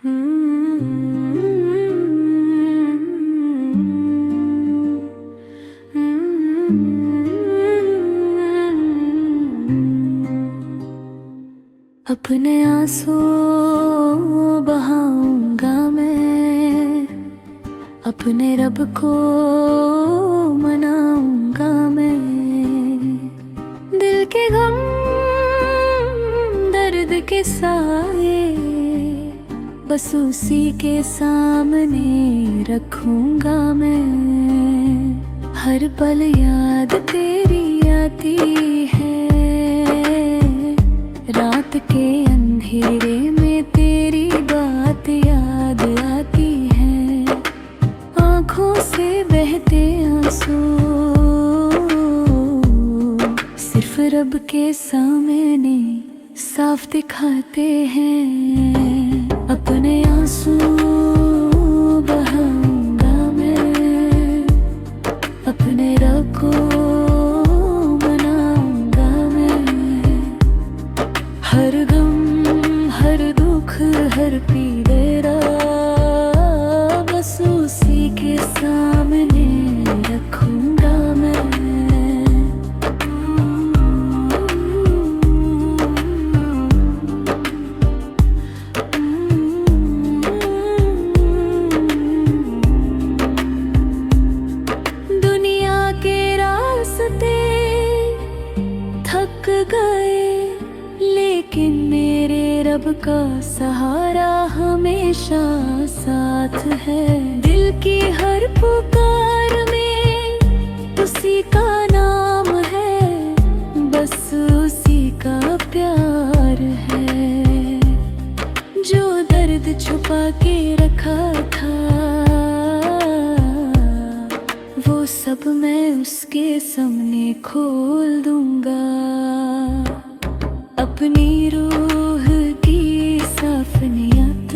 अपने आंसू बहाऊंगा मैं, अपने रब को मनाऊंगा मैं। दिल के गम दर्द के साए बस उसी के सामने रखूंगा मैं। हर पल याद तेरी आती है, रात के अंधेरे में तेरी बात याद आती है। आँखों से बहते आंसू सिर्फ रब के सामने साफ दिखाते हैं। अपने आंसू बहाऊंगा मैं, अपने रब को मनाऊंगा मैं। हर गम हर दुख हर पीड़ा बस उसी के सामने रखूंगा मैं। थक गए लेकिन मेरे रब का सहारा हमेशा साथ है। दिल की हर पुकार में उसी का नाम है, बस उसी का प्यार है। जो दर्द छुपा के रखा था वो सब मैं उसके सामने खोल दूंगा। अपनी रूह की साफ नियत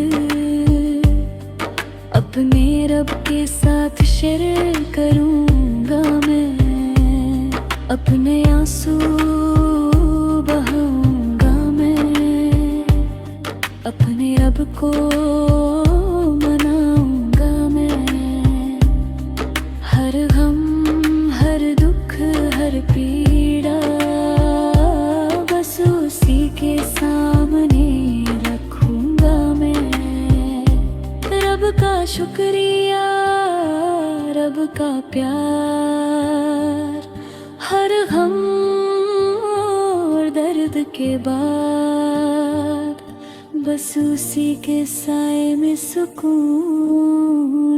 अपने रब के साथ शेयर करूंगा मैं। अपने आंसू बहाऊंगा मैं, अपने रब को मनाऊंगा मैं। हर गम हर दुख हर पीड़ा बस उसी के सामने रखूंगा मैं। रब का शुक्रिया रब का प्यार, हर गम और दर्द के बाद बस उसी के साए में सुकून